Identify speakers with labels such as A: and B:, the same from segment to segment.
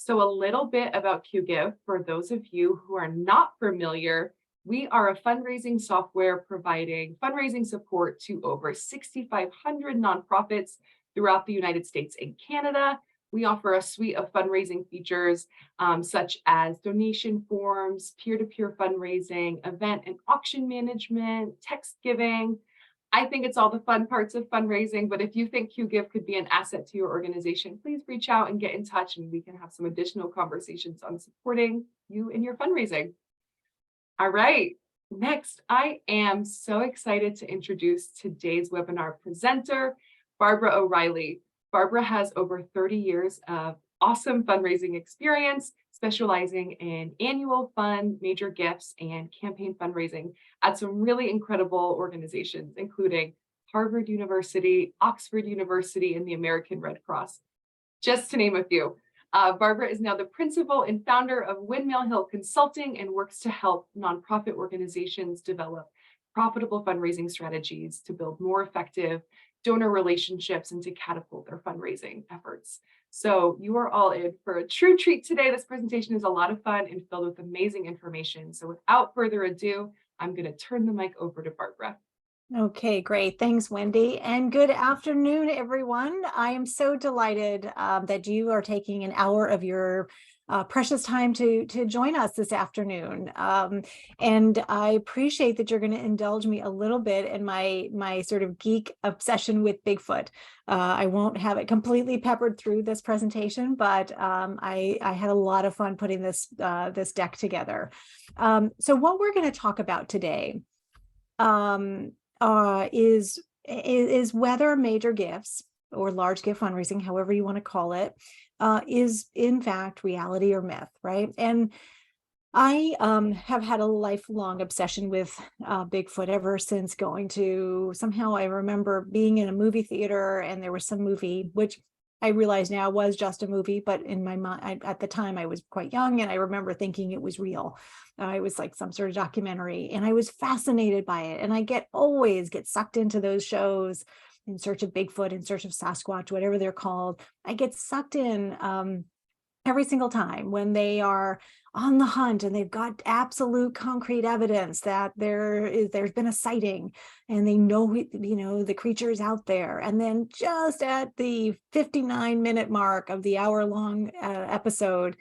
A: So a little bit about QGIve for those of you who are not familiar. We are a fundraising software providing fundraising support to over 6,500 nonprofits throughout the United States and Canada. We offer a suite of fundraising features such as donation forms, peer-to-peer fundraising, event and auction management, text giving. I think it's all the fun parts of fundraising, but if you think QGIve could be an asset to your organization, please reach out and get in touch and we can have some additional conversations on supporting you in your fundraising. All right, next, I am so excited to introduce today's webinar presenter, Barbara O'Reilly. Barbara has over 30 years of awesome fundraising experience, specializing in annual fund, major gifts, and campaign fundraising at some really incredible organizations, including Harvard University, Oxford University, and the American Red Cross, just to name a few. Barbara is now the principal and founder of Windmill Hill Consulting and works to help nonprofit organizations develop profitable fundraising strategies to build more effective donor relationships and to catapult their fundraising efforts. So you are all in for a true treat today. This presentation is a lot of fun and filled with amazing information. So without further ado, I'm going to turn the mic over to Barbara.
B: Okay, great. Thanks, Wendy. And good afternoon, everyone. I am so delighted that you are taking an hour of your precious time to join us this afternoon. And I appreciate that you're going to indulge me a little bit in my sort of geek obsession with Bigfoot. I won't have it completely peppered through this presentation, but I had a lot of fun putting this deck together. So what we're going to talk about today is whether major gifts or large gift fundraising, however you want to call it, is in fact reality or myth, right? And I have had a lifelong obsession with Bigfoot ever since going to, somehow I remember being in a movie theater and there was some movie, which I realize now was just a movie, but in my mind, at the time I was quite young and I remember thinking it was real. It was like some sort of documentary and I was fascinated by it. And I always get sucked into those shows in search of Bigfoot, in search of Sasquatch, whatever they're called. I get sucked in every single time when they are on the hunt and they've got absolute concrete evidence that there's been a sighting and they know, the creature is out there. And then just at the 59-minute mark of the hour-long episode,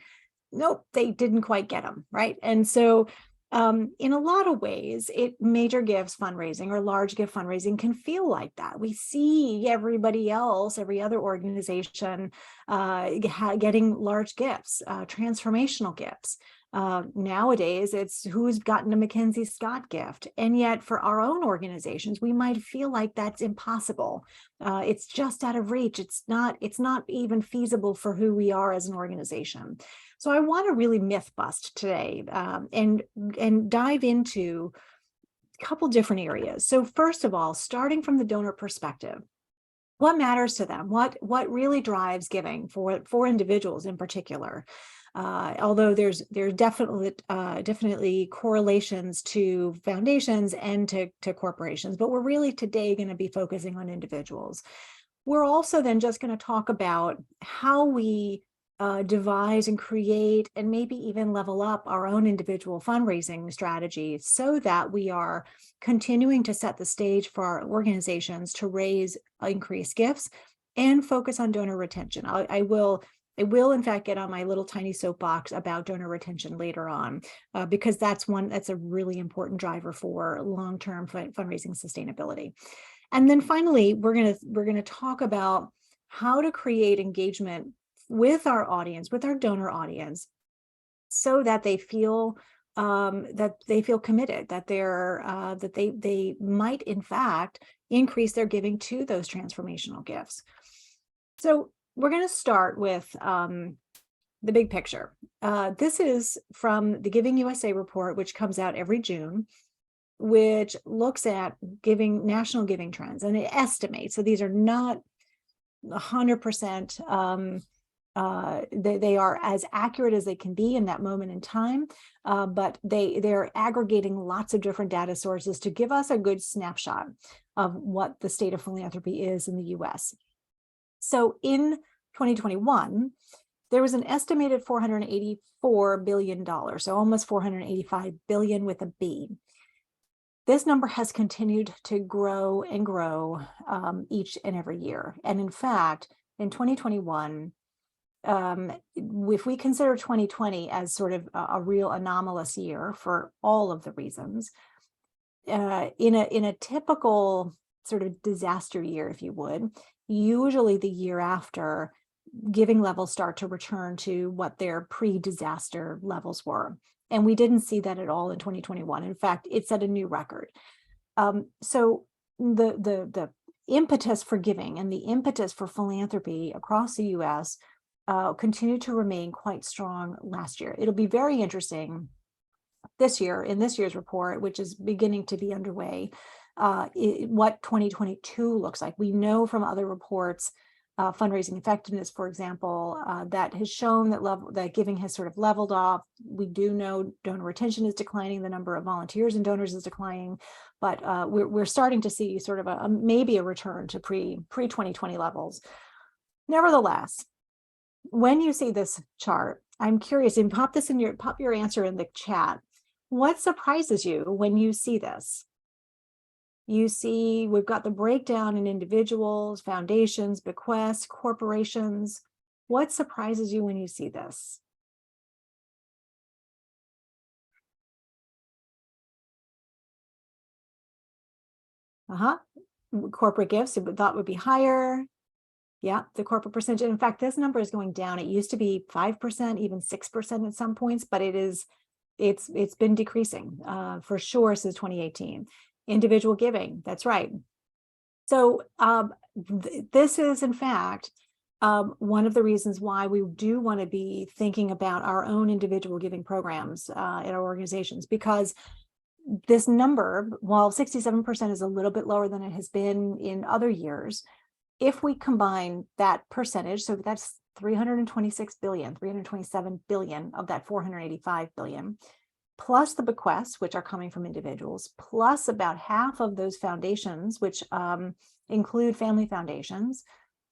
B: nope, they didn't quite get them, right? And so in a lot of ways, major gifts fundraising or large gift fundraising can feel like that. We see everybody else, every other organization getting large gifts, transformational gifts. Nowadays, it's who's gotten a Mackenzie Scott gift. And yet for our own organizations, we might feel like that's impossible. It's just out of reach. It's not even feasible for who we are as an organization. So I want to really myth bust today and dive into a couple different areas. So first of all, starting from the donor perspective, what matters to them? What really drives giving for individuals in particular? Although there's definitely correlations to foundations and to corporations, but we're really today going to be focusing on individuals. We're also then just going to talk about how we devise and create and maybe even level up our own individual fundraising strategies so that we are continuing to set the stage for our organizations to raise increased gifts and focus on donor retention. I will in fact get on my little tiny soapbox about donor retention later on because that's a really important driver for long-term fundraising sustainability. And then finally, we're going to talk about how to create engagement with our audience, with our donor audience, so that they feel committed, that they might in fact increase their giving to those transformational gifts. So we're going to start with the big picture. This is from the Giving USA report, which comes out every June, which looks at national giving trends, and it estimates. So these are not 100%. They are as accurate as they can be in that moment in time, but they're aggregating lots of different data sources to give us a good snapshot of what the state of philanthropy is in the US. So in 2021, there was an estimated $484 billion, so almost 485 billion with a B. This number has continued to grow and grow each and every year. And in fact, in 2021, if we consider 2020 as sort of a real anomalous year for all of the reasons, in a typical sort of disaster year, if you would, usually the year after, giving levels start to return to what their pre-disaster levels were. And we didn't see that at all in 2021. In fact, it set a new record. So the impetus for giving and the impetus for philanthropy across the US continued to remain quite strong last year. It'll be very interesting this year, in this year's report, which is beginning to be underway, what 2022 looks like. We know from other reports, fundraising effectiveness, for example, that has shown that giving has sort of leveled off. We do know donor retention is declining, the number of volunteers and donors is declining, but we're starting to see sort of maybe a return to pre-2020 levels. Nevertheless, when you see this chart, I'm curious, and pop your answer in the chat. What surprises you when you see this? You see, we've got the breakdown in individuals, foundations, bequests, corporations. What surprises you when you see this? Corporate gifts, we thought would be higher. Yeah, the corporate percentage. In fact, this number is going down. It used to be 5%, even 6% at some points, but it's been decreasing for sure since 2018. Individual giving, that's right. So this is, in fact, one of the reasons why we do want to be thinking about our own individual giving programs in our organizations, because this number, while 67% is a little bit lower than it has been in other years, if we combine that percentage, so that's 326 billion, 327 billion of that 485 billion, plus the bequests, which are coming from individuals, plus about half of those foundations, which include family foundations,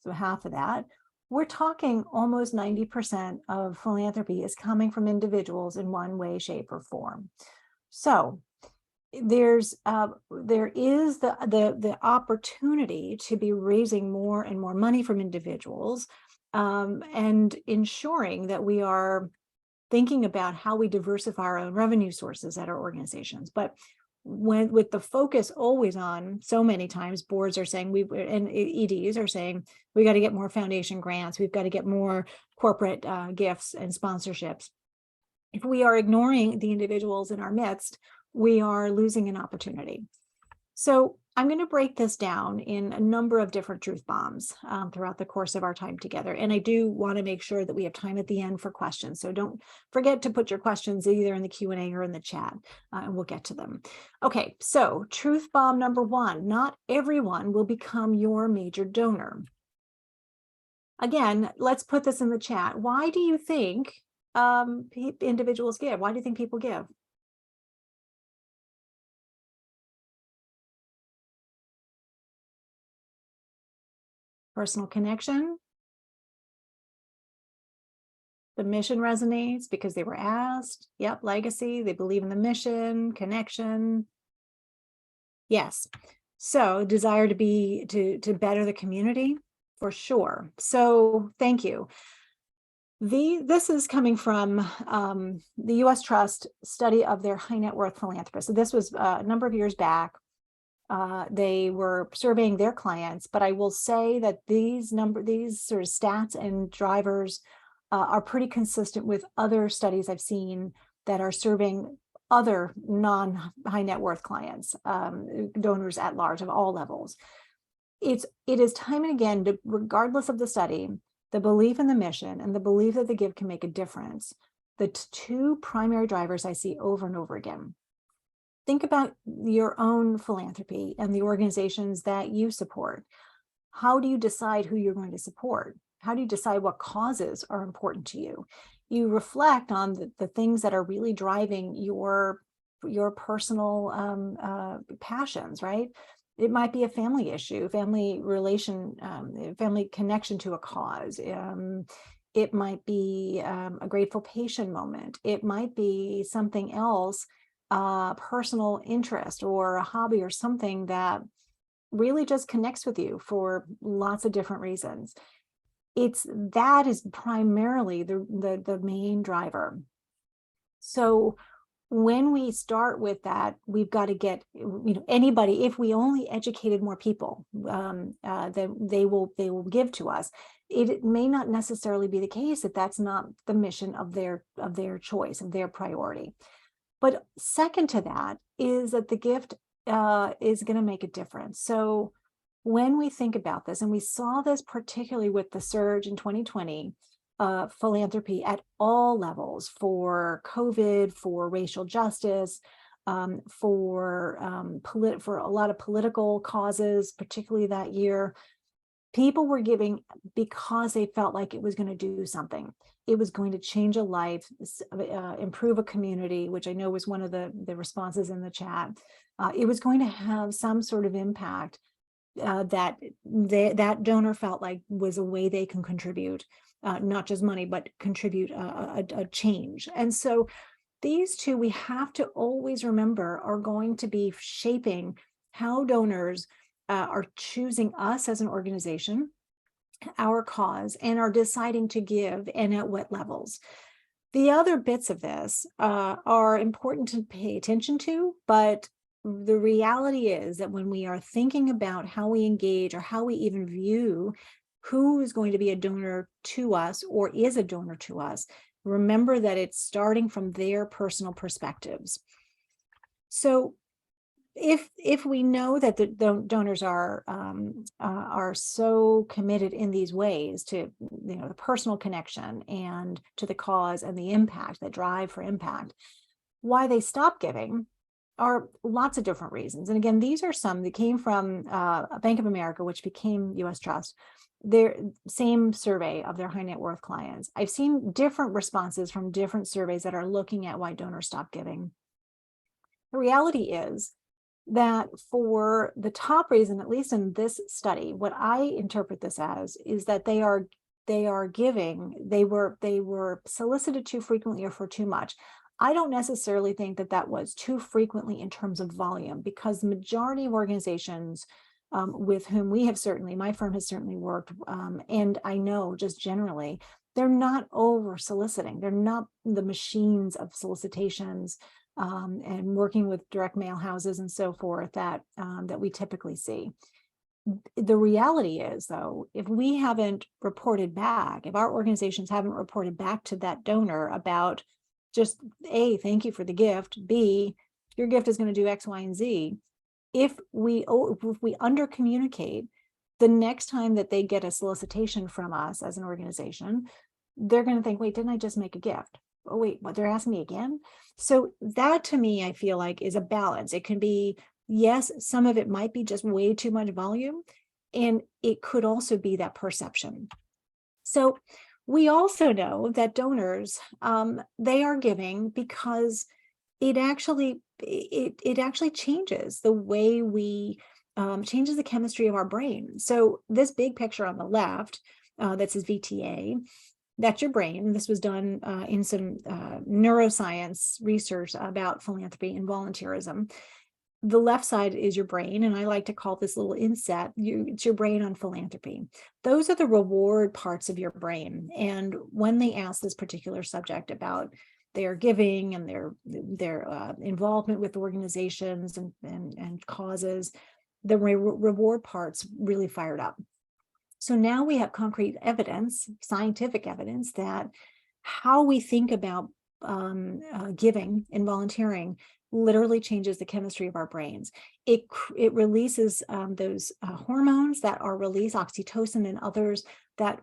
B: so half of that, we're talking almost 90% of philanthropy is coming from individuals in one way, shape, or form. So there is the opportunity to be raising more and more money from individuals and ensuring that we are thinking about how we diversify our own revenue sources at our organizations. But with the focus always on, so many times boards are saying, and EDs are saying, we got to get more foundation grants, we've got to get more corporate gifts and sponsorships. If we are ignoring the individuals in our midst, we are losing an opportunity. So I'm going to break this down in a number of different truth bombs throughout the course of our time together. And I do want to make sure that we have time at the end for questions. So don't forget to put your questions either in the Q&A or in the chat, and we'll get to them. Okay, so truth bomb number one, not everyone will become your major donor. Again, let's put this in the chat. Why do you think individuals give? Why do you think people give? Personal connection. The mission resonates because they were asked. Yep, legacy, they believe in the mission, connection. Yes. So desire to better the community, for sure. So thank you. This is coming from the US Trust study of their high net worth philanthropists. So this was a number of years back. They were surveying their clients, but I will say that these sort of stats and drivers are pretty consistent with other studies I've seen that are serving other non-high net worth clients, donors at large of all levels. It is time and again, regardless of the study, the belief in the mission and the belief that the give can make a difference, the two primary drivers I see over and over again. Think about your own philanthropy and the organizations that you support. How do you decide who you're going to support? How do you decide what causes are important to you? You reflect on the things that are really driving your personal passions, right? It might be a family issue, family relation, family connection to a cause. It might be a grateful patient moment. It might be something else, personal interest or a hobby or something that really just connects with you for lots of different reasons. That is primarily the main driver. So when we start with that, we've got to get, anybody, if we only educated more people, then they will give to us. It may not necessarily be the case that that's not the mission of their choice, of their priority. But second to that is that the gift is going to make a difference. So when we think about this, and we saw this particularly with the surge in 2020, philanthropy at all levels for COVID, for racial justice, for a lot of political causes, particularly that year. People were giving because they felt like it was going to do something. It was going to change a life, improve a community, which I know was one of the responses in the chat. It was going to have some sort of impact that donor felt like was a way they can contribute, not just money, but contribute a change. And so these two, we have to always remember, are going to be shaping how donors are choosing us as an organization, our cause, and are deciding to give and at what levels. The other bits of this are important to pay attention to, but the reality is that when we are thinking about how we engage or how we even view who is going to be a donor to us or is a donor to us, remember that it's starting from their personal perspectives. So if we know that the donors are so committed in these ways to the personal connection and to the cause and the impact, that drive for impact, why they stop giving are lots of different reasons. And again, these are some that came from Bank of America, which became US Trust, their same survey of their high net worth clients. I've seen different responses from different surveys that are looking at why donors stop giving. The reality is that for the top reason, at least in this study, what I interpret this as is that they are giving, they were solicited too frequently or for too much. I don't necessarily think that that was too frequently in terms of volume, because the majority of organizations with whom my firm has certainly worked, and I know just generally, they're not over soliciting. They're not the machines of solicitations and working with direct mail houses and so forth that we typically see. The reality is, though, if we haven't reported back, if our organizations haven't reported back to that donor about just A, thank you for the gift, B, your gift is going to do X, Y, and Z. If we under communicate, the next time that they get a solicitation from us as an organization, they're going to think, wait, didn't I just make a gift? Oh, wait, what, they're asking me again? So that, to me, I feel like is a balance. It can be, yes, some of it might be just way too much volume, and it could also be that perception. So we also know that donors, they are giving because it actually changes the way we changes the chemistry of our brain. So this big picture on the left that says VTA, that's your brain. This was done in some neuroscience research about philanthropy and volunteerism. The left side is your brain, and I like to call this little inset, it's your brain on philanthropy. Those are the reward parts of your brain. And when they ask this particular subject about their giving and their involvement with organizations and causes, the reward parts really fired up. So now we have concrete evidence, scientific evidence, that how we think about giving and volunteering literally changes the chemistry of our brains. It releases those hormones that are released, oxytocin and others, that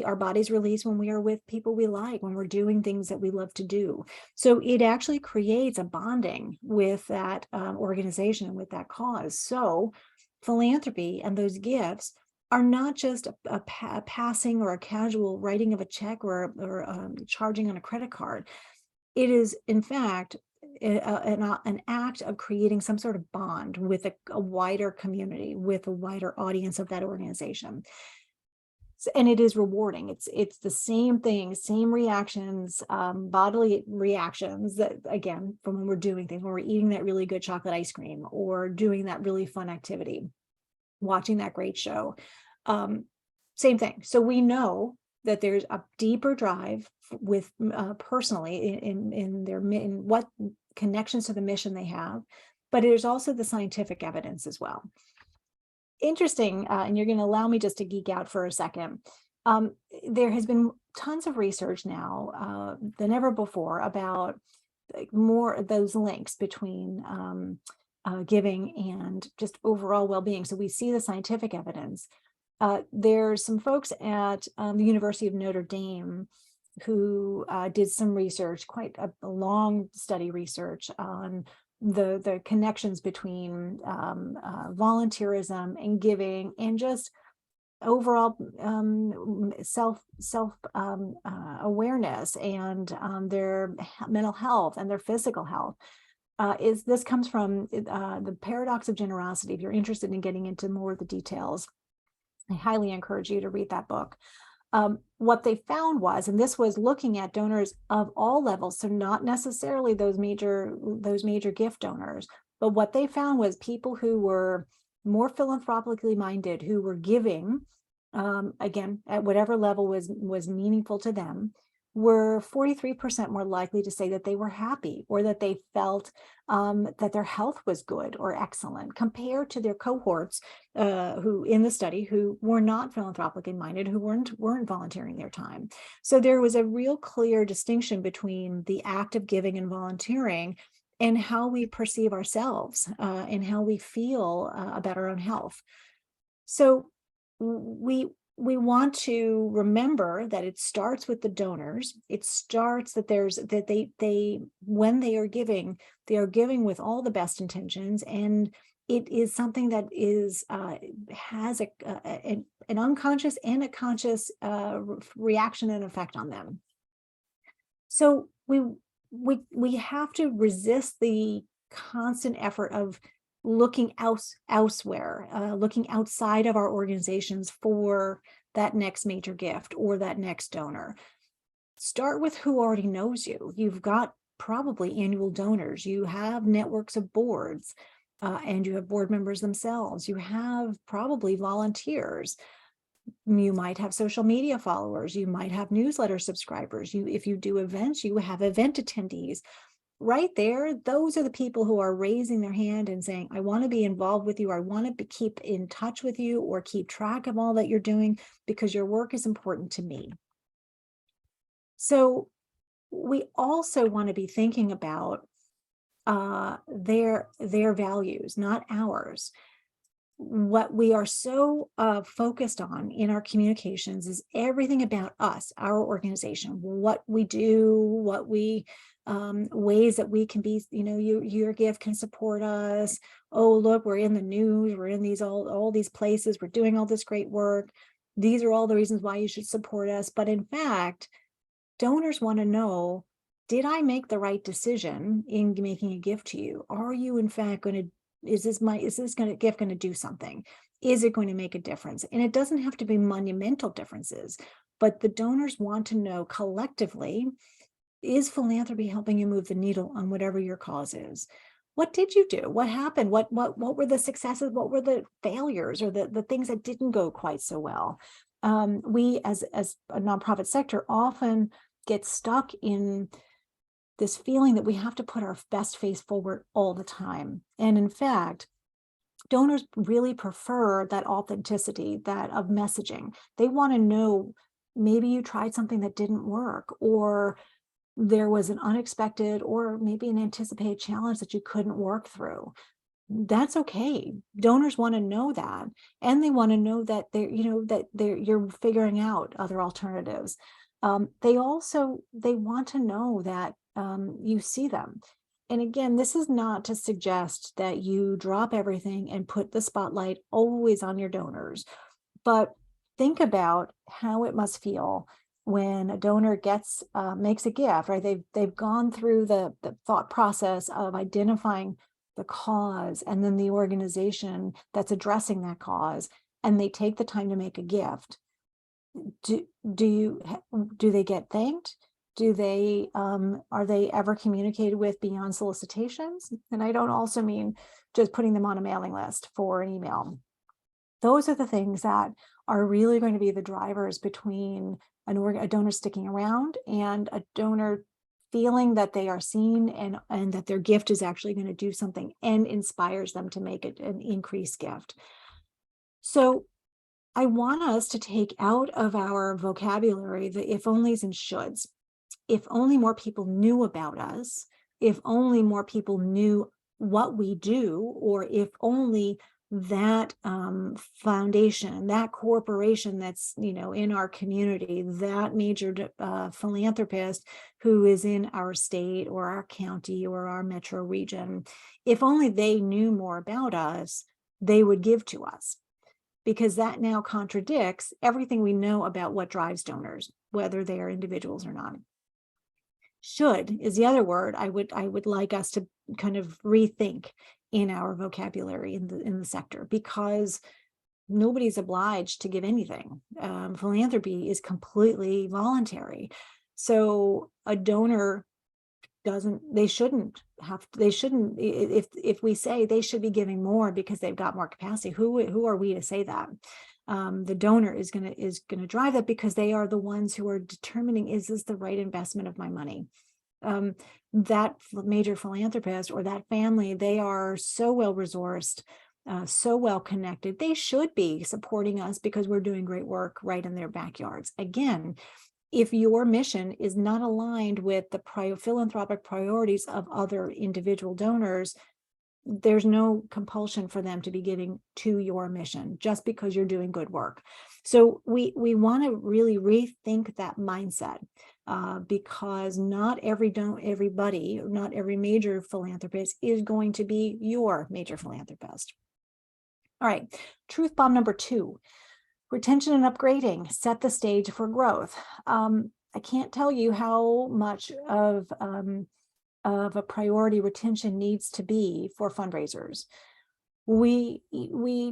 B: our bodies release when we are with people we like, when we're doing things that we love to do. So it actually creates a bonding with that organization and with that cause. So philanthropy and those gifts are not just a passing or a casual writing of a check or charging on a credit card. It is, in fact, an act of creating some sort of bond with a wider community, with a wider audience of that organization. And it is rewarding. It's the same thing, same reactions, bodily reactions that, again, from when we're doing things, when we're eating that really good chocolate ice cream or doing that really fun activity, watching that great show. Same thing. So we know that there's a deeper drive with personally in what connections to the mission they have, but there's also the scientific evidence as well. Interesting, and you're going to allow me just to geek out for a second. There has been tons of research now than ever before about more those links between giving and just overall well-being. So we see the scientific evidence. There's some folks at the University of Notre Dame who did some research, quite a long study research on the connections between volunteerism and giving and just overall self awareness and their mental health and their physical health. This comes from the paradox of generosity. If you're interested in getting into more of the details, I highly encourage you to read that book. What they found was, and this was looking at donors of all levels, so not necessarily those major gift donors, but what they found was people who were more philanthropically minded, who were giving, again, at whatever level was meaningful to them, were 43% more likely to say that they were happy or that they felt that their health was good or excellent, compared to their cohorts who in the study who were not philanthropically minded, who weren't volunteering their time. So there was a real clear distinction between the act of giving and volunteering and how we perceive ourselves and how we feel about our own health. So we want to remember that it starts with the donors. It starts that they when they are giving with all the best intentions, and it is something that is has an unconscious and a conscious reaction and effect on them. So we have to resist the constant effort of looking elsewhere, looking outside of our organizations for that next major gift or that next donor. Start with who already knows you. You've got probably annual donors. You have networks of boards, and you have board members themselves. You have probably volunteers. You might have social media followers. You might have newsletter subscribers. If you do events, you have event attendees. Right there, those are the people who are raising their hand and saying, I want to be involved with you. I want to keep in touch with you or keep track of all that you're doing because your work is important to me. So we also want to be thinking about their values, not ours. What we are so focused on in our communications is everything about us, our organization, what we do, what we ways that we can be, your gift can support us. Oh, look, we're in the news, we're in these all these places, we're doing all this great work. These are all the reasons why you should support us. But in fact, donors want to know, did I make the right decision in making a gift to you? Are you in fact going to, is this gift going to do something? Is it going to make a difference? And it doesn't have to be monumental differences, but the donors want to know collectively, is philanthropy helping you move the needle on whatever your cause is? What did you do? What happened? What were the successes? What were the failures or the things that didn't go quite so well? We as a nonprofit sector often get stuck in this feeling that we have to put our best face forward all the time. And in fact, donors really prefer that authenticity, that of messaging. They want to know, maybe you tried something that didn't work, or there was an unexpected or maybe an anticipated challenge that you couldn't work through. That's okay. Donors want to know that, and they want to know that you're figuring out other alternatives. They want to know that you see them. And again, this is not to suggest that you drop everything and put the spotlight always on your donors, but think about how it must feel when a donor makes a gift, right? They've gone through the thought process of identifying the cause and then the organization that's addressing that cause, and they take the time to make a gift. do they get thanked? Do they, are they ever communicated with beyond solicitations? And I don't also mean just putting them on a mailing list for an email. Those are the things that are really going to be the drivers between a donor sticking around and a donor feeling that they are seen and that their gift is actually going to do something and inspires them to make it an increased gift. So I want us to take out of our vocabulary the if onlys and shoulds. If only more people knew about us, if only more people knew what we do, or if only that foundation, that corporation that's, in our community, that major philanthropist who is in our state or our county or our metro region, if only they knew more about us, they would give to us. Because that now contradicts everything we know about what drives donors, whether they are individuals or not. Should is the other word I would like us to kind of rethink in our vocabulary in the sector, because nobody's obliged to give anything. Philanthropy is completely voluntary. So a donor shouldn't if we say they should be giving more because they've got more capacity, who are we to say that? The donor is gonna drive that, because they are the ones who are determining, is this the right investment of my money? That major philanthropist or that family, they are so well resourced, so well connected, they should be supporting us because we're doing great work right in their backyards. Again, if your mission is not aligned with the philanthropic priorities of other individual donors, there's no compulsion for them to be giving to your mission just because you're doing good work. So we want to really rethink that mindset, because not everybody, not every major philanthropist is going to be your major philanthropist. All right, truth bomb number 2. Retention and upgrading set the stage for growth. I can't tell you how much of a priority retention needs to be for fundraisers. We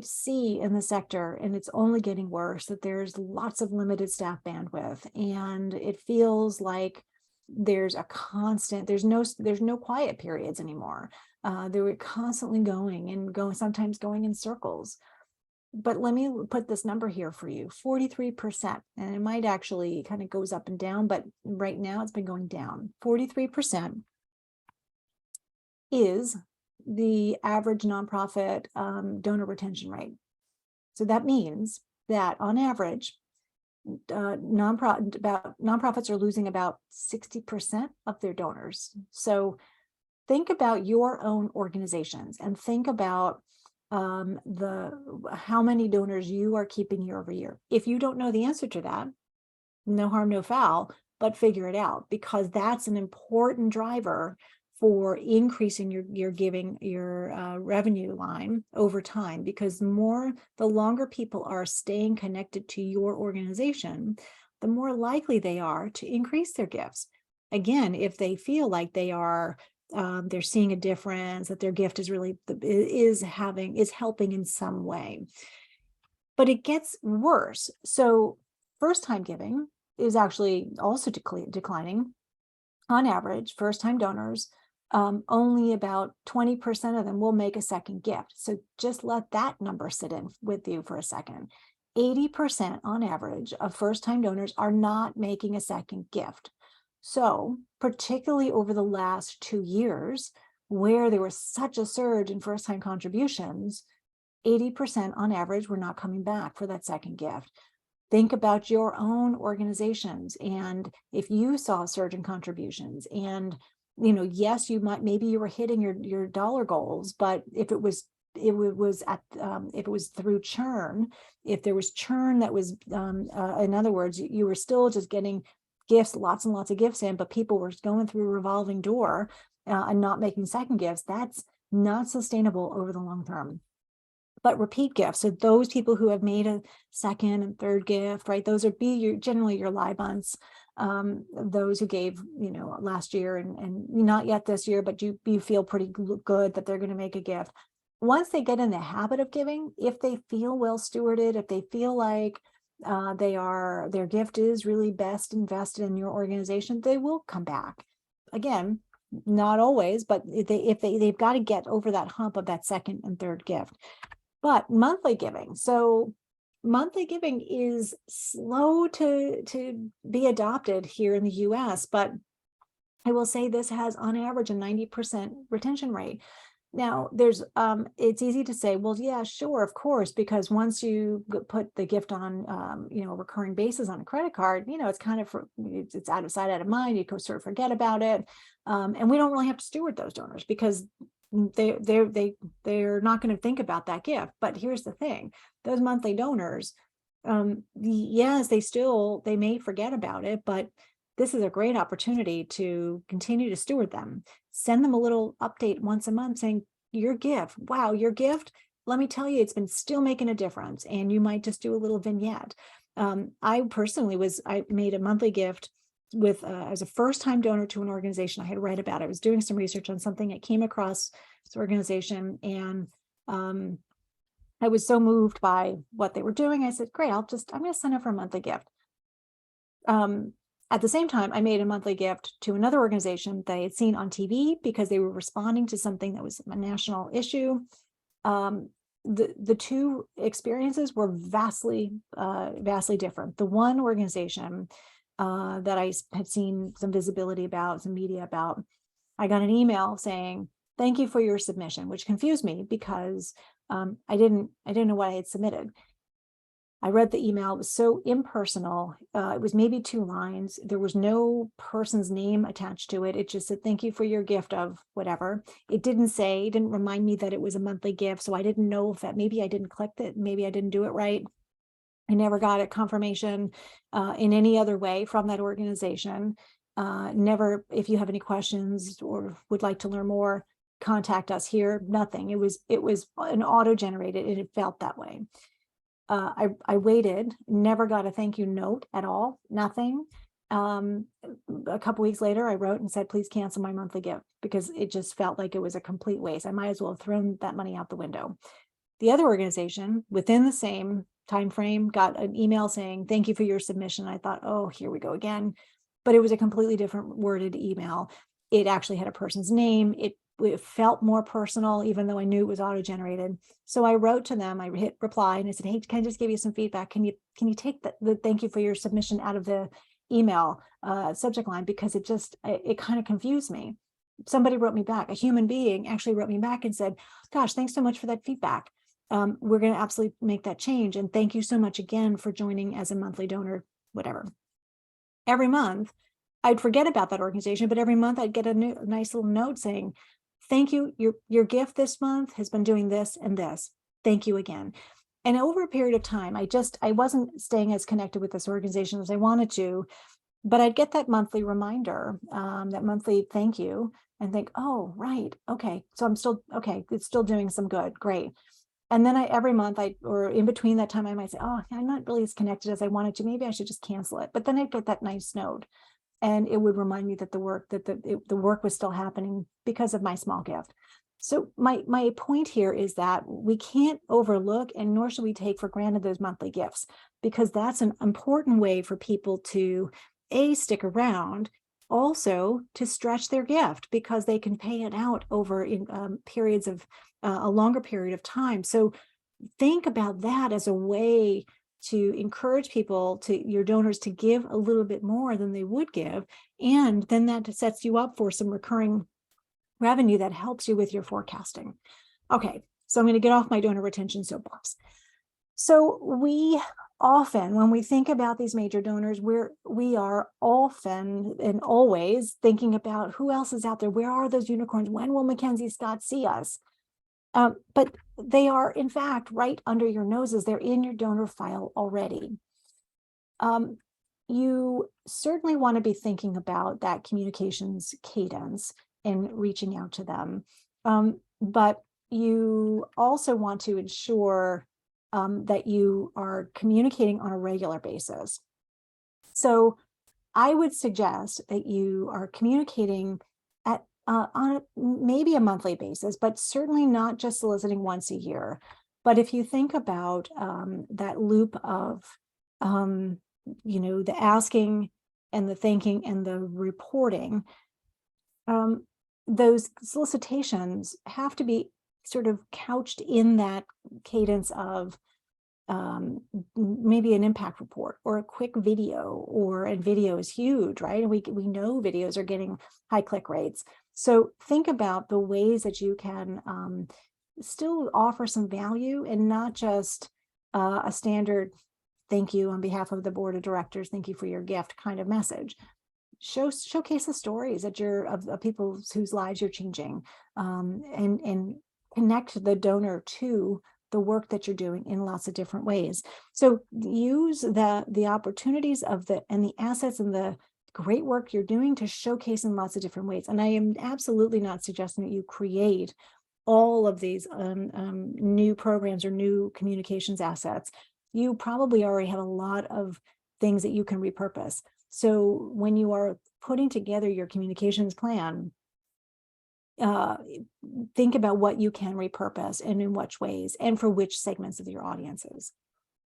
B: see in the sector, and it's only getting worse, that there's lots of limited staff bandwidth, and it feels like there's no quiet periods anymore. They're constantly going, sometimes going in circles. But let me put this number here for you, 43%, and it might actually kind of goes up and down, but right now it's been going down. 43% is the average nonprofit donor retention rate. So that means that on average, nonprofits are losing about 60% of their donors. So think about your own organizations and think about how many donors you are keeping year over year. If you don't know the answer to that, no harm, no foul, but figure it out, because that's an important driver for increasing your giving, your revenue line over time, because the longer people are staying connected to your organization, the more likely they are to increase their gifts. Again, if they feel like they're seeing a difference, that their gift is really is helping in some way. But it gets worse. So first-time giving is actually also declining. On average, first-time donors, only about 20% of them will make a second gift. So just let that number sit in with you for a second. 80% on average of first-time donors are not making a second gift. So particularly over the last 2 years, where there was such a surge in first-time contributions, 80% on average were not coming back for that second gift. Think about your own organizations, and if you saw a surge in contributions, and yes, maybe you were hitting your dollar goals, but if it was through churn, if there was churn that was, in other words, you were still just getting gifts, lots and lots of gifts in, but people were going through a revolving door and not making second gifts, that's not sustainable over the long term. But repeat gifts, so those people who have made a second and third gift, right? Those are generally your live bunts, those who gave, last year and not yet this year, but you feel pretty good that they're going to make a gift. Once they get in the habit of giving, if they feel well stewarded, if they feel like their gift is really best invested in your organization, they will come back. Again, not always, but they've got to get over that hump of that second and third gift. But monthly giving. So monthly giving is slow to be adopted here in the US, but I will say this has on average a 90% retention rate. Now it's easy to say, well, yeah, sure, of course, because once you put the gift on, a recurring basis on a credit card, it's kind of, it's out of sight, out of mind. You can sort of forget about it. And we don't really have to steward those donors because they're not going to think about that gift. But here's the thing, those monthly donors, yes, they may forget about it, but this is a great opportunity to continue to steward them. Send them a little update once a month saying, your gift, wow, your gift, let me tell you, it's been still making a difference. And you might just do a little vignette. I made a monthly gift as a first-time donor to an organization I had read about. I was doing some research on something. I came across this organization, and I was so moved by what they were doing. I said, great, I'm going to sign up for a monthly gift. At the same time, I made a monthly gift to another organization that I had seen on TV because they were responding to something that was a national issue. The two experiences were vastly different. The one organization that I had seen some visibility about, some media about, I got an email saying, thank you for your submission, which confused me because I didn't know what I had submitted. I read the email. It was so impersonal. It was maybe 2 lines. There was no person's name attached to it. It just said, thank you for your gift of whatever. It didn't remind me that it was a monthly gift. So I didn't know if maybe I didn't click it. Maybe I didn't do it right. I never got a confirmation in any other way from that organization. Never, if you have any questions or would like to learn more, contact us here. Nothing. It was an auto-generated, and it felt that way. I waited, never got a thank you note at all, nothing. A couple weeks later, I wrote and said, please cancel my monthly gift because it just felt like it was a complete waste. I might as well have thrown that money out the window. The other organization within the same time frame got an email saying, thank you for your submission. I thought, oh, here we go again. But it was a completely different worded email. It actually had a person's name. It felt more personal, even though I knew it was auto-generated. So I wrote to them, I hit reply, and I said, hey, can I just give you some feedback? Can you take the thank you for your submission out of the email subject line? Because it kind of confused me. Somebody wrote me back, a human being actually wrote me back and said, gosh, thanks so much for that feedback. We're going to absolutely make that change. And thank you so much again for joining as a monthly donor, whatever. Every month, I'd forget about that organization, but every month I'd get a nice little note saying, thank you, your gift this month has been doing this and this. Thank you again. And over a period of time, I wasn't staying as connected with this organization as I wanted to, but I'd get that monthly reminder, that monthly thank you, and think, oh, right, okay, so I'm still, okay, it's still doing some good, great. And then every month or in between that time, I might say, oh, I'm not really as connected as I wanted to. Maybe I should just cancel it. But then I'd get that nice note. And it would remind me that the work was still happening because of my small gift. So my point here is that we can't overlook, and nor should we take for granted, those monthly gifts, because that's an important way for people to stick around, also to stretch their gift because they can pay it out over in periods of a longer period of time. So think about that as a way to encourage your donors to give a little bit more than they would give. And then that sets you up for some recurring revenue that helps you with your forecasting. Okay, so I'm going to get off my donor retention soapbox. So we often, when we think about these major donors, we are often and always thinking about who else is out there. Where are those unicorns? When will Mackenzie Scott see us? But they are, in fact, right under your noses. They're in your donor file already. You certainly want to be thinking about that communications cadence and reaching out to them. But you also want to ensure that you are communicating on a regular basis. So I would suggest that you are communicating on maybe a monthly basis, but certainly not just soliciting once a year. But if you think about that loop of the asking and the thanking and the reporting, those solicitations have to be sort of couched in that cadence of maybe an impact report or a quick video, and video is huge, right? And we know videos are getting high click rates. So think about the ways that you can still offer some value, and not just a standard thank you on behalf of the board of directors, thank you for your gift kind of message. Showcase the stories that of people whose lives you're changing, and connect the donor to the work that you're doing in lots of different ways. So use the opportunities of and the assets and the great work you're doing to showcase in lots of different ways. And I am absolutely not suggesting that you create all of these new programs or new communications assets. You probably already have a lot of things that you can repurpose. So when you are putting together your communications plan, think about what you can repurpose and in which ways and for which segments of your audiences.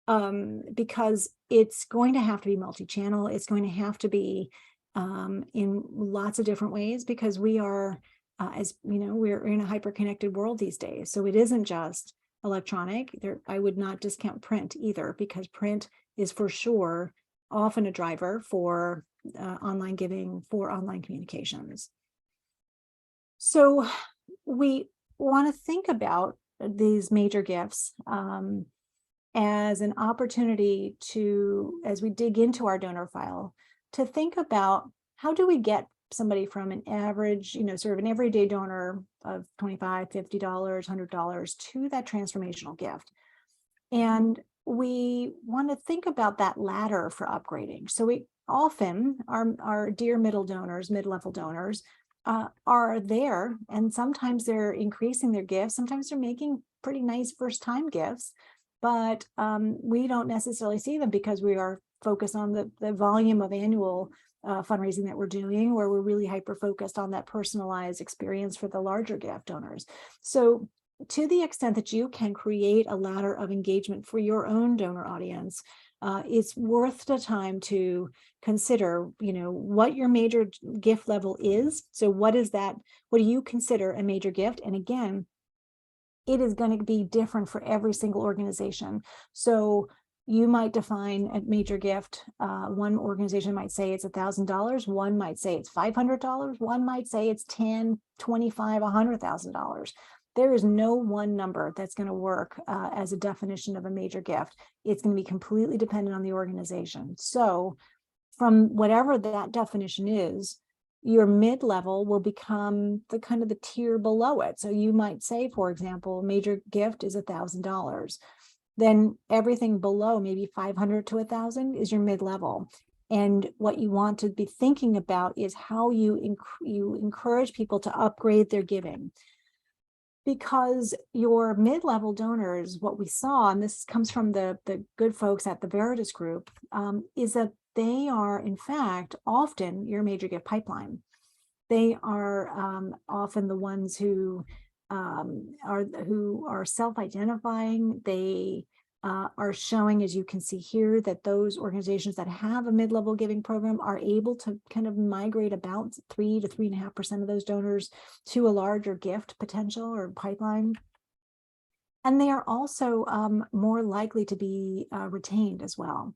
B: Because it's going to have to be multi-channel. It's going to have to be in lots of different ways, because we are, as you know, we're in a hyper-connected world these days. So it isn't just electronic. I would not discount print either, because print is for sure often a driver for online giving, for online communications. So we want to think about these major gifts as an opportunity to, as we dig into our donor file, to think about how do we get somebody from an average, sort of an everyday donor of $25, $50, $100 to that transformational gift. And we want to think about that ladder for upgrading. So we often, our dear mid-level donors, are there, and sometimes they're increasing their gifts. Sometimes they're making pretty nice first-time gifts, but we don't necessarily see them because we are focused on the volume of annual fundraising that we're doing, where we're really hyper-focused on that personalized experience for the larger gift donors. So to the extent that you can create a ladder of engagement for your own donor audience, it's worth the time to consider, what your major gift level is. So what is that? What do you consider a major gift? And again, it is going to be different for every single organization. So you might define a major gift. One organization might say it's $1,000. One might say it's $500. One might say it's $10, $25, $100,000. There is no one number that's going to work as a definition of a major gift. It's going to be completely dependent on the organization. So from whatever that definition is, your mid-level will become the kind of the tier below it. So you might say, for example, major gift is $1,000. Then everything below, maybe 500 to 1,000, is your mid-level. And what you want to be thinking about is how you encourage people to upgrade their giving. Because your mid-level donors, what we saw, and this comes from the good folks at the Veritas Group, is that they are, in fact, often your major gift pipeline. They are often the ones who are self-identifying. They are showing, as you can see here, that those organizations that have a mid-level giving program are able to kind of migrate about 3 to 3.5% of those donors to a larger gift potential or pipeline. And they are also more likely to be retained as well.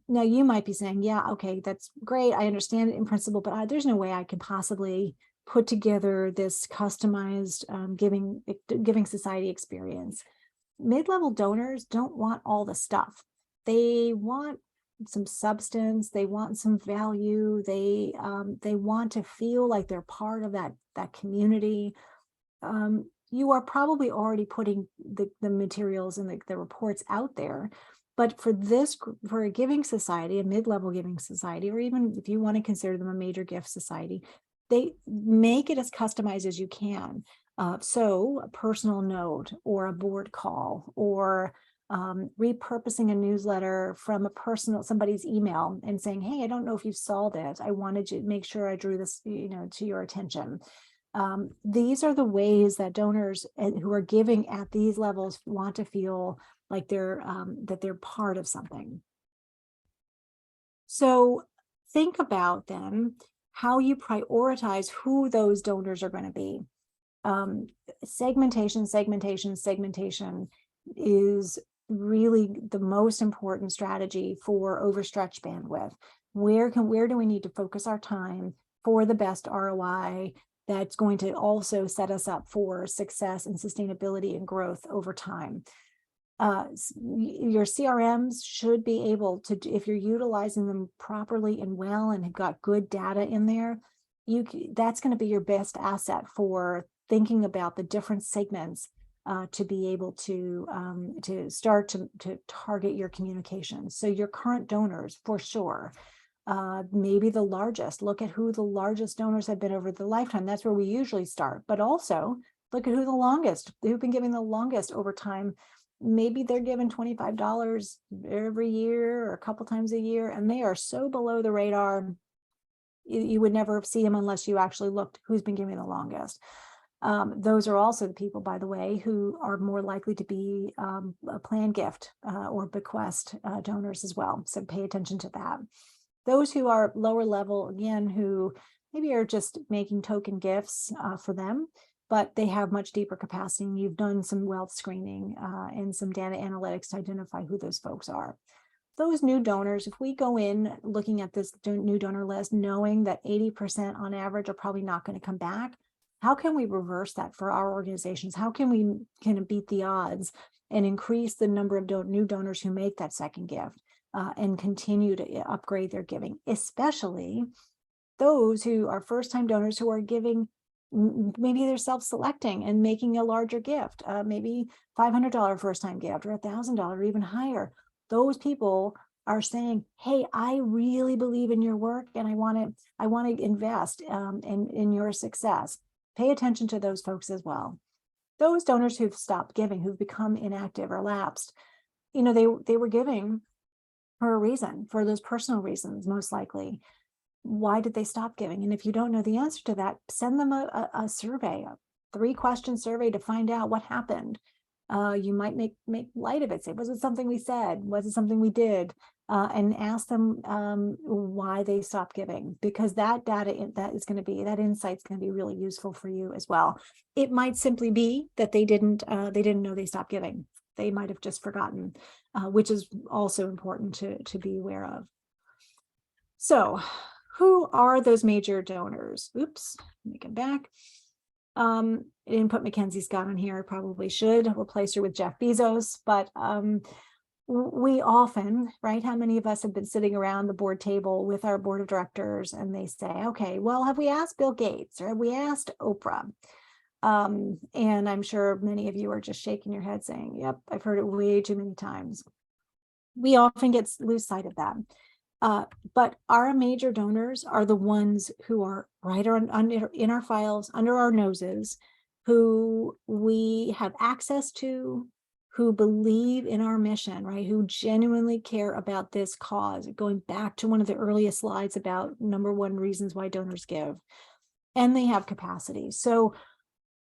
B: Now, you might be saying, yeah, okay, that's great. I understand it in principle, but there's no way I can possibly put together this customized giving society experience. Mid-level donors don't want all the stuff. They want some substance. They want some value. They want to feel like they're part of that community. You are probably already putting the materials and the reports out there. But for a giving society, a mid-level giving society, or even if you want to consider them a major gift society, they make it as customized as you can. So a personal note or a board call, or repurposing a newsletter from somebody's email and saying, hey, I don't know if you saw this. I wanted to make sure I drew this, to your attention. These are the ways that donors who are giving at these levels want to feel like that they're part of something. So think about then how you prioritize who those donors are going to be. Segmentation is really the most important strategy for overstretched bandwidth. Where do we need to focus our time for the best ROI that's going to also set us up for success and sustainability and growth over time? Your CRMs should be able to, if you're utilizing them properly and well and have got good data in there, that's going to be your best asset for thinking about the different segments to be able to start to target your communications. So your current donors, for sure, maybe the largest, look at who the largest donors have been over the lifetime. That's where we usually start, but also look at who've been giving the longest over time. Maybe they're given $25 every year or a couple times a year, and they are so below the radar, you would never see them unless you actually looked who's been giving the longest. Those are also the people, by the way, who are more likely to be a planned gift or bequest donors as well. So pay attention to that. Those who are lower level, again, who maybe are just making token gifts for them, but they have much deeper capacity, and you've done some wealth screening and some data analytics to identify who those folks are. Those new donors, if we go in looking at this new donor list, knowing that 80% on average are probably not going to come back, how can we reverse that for our organizations? How can we kind of beat the odds and increase the number of new donors who make that second gift and continue to upgrade their giving, especially those who are first-time donors who are giving, maybe they're self-selecting and making a larger gift, maybe $500 first-time gift or $1,000 or even higher. Those people are saying, hey, I really believe in your work and I want to invest in your success. Pay attention to those folks as well. Those donors who've stopped giving, who've become inactive or lapsed, they were giving for a reason, for those personal reasons, most likely. Why did they stop giving? And if you don't know the answer to that, send them a survey, a 3-question survey to find out what happened. You might make light of it. Say, was it something we said? Was it something we did? And ask them why they stopped giving, because that data, that insight's going to be really useful for you as well. It might simply be that they didn't know they stopped giving. They might have just forgotten, which is also important to be aware of. So, who are those major donors? Oops, let me get back. I didn't put Mackenzie Scott on here. I probably should replace her with Jeff Bezos, but we often, right? How many of us have been sitting around the board table with our board of directors and they say, okay, well, have we asked Bill Gates or have we asked Oprah? And I'm sure many of you are just shaking your head saying, yep, I've heard it way too many times. We often lose sight of that. But our major donors are the ones who are right in our files, under our noses, who we have access to, who believe in our mission, right? Who genuinely care about this cause. Going back to one of the earliest slides about number 1 reasons why donors give, and they have capacity. So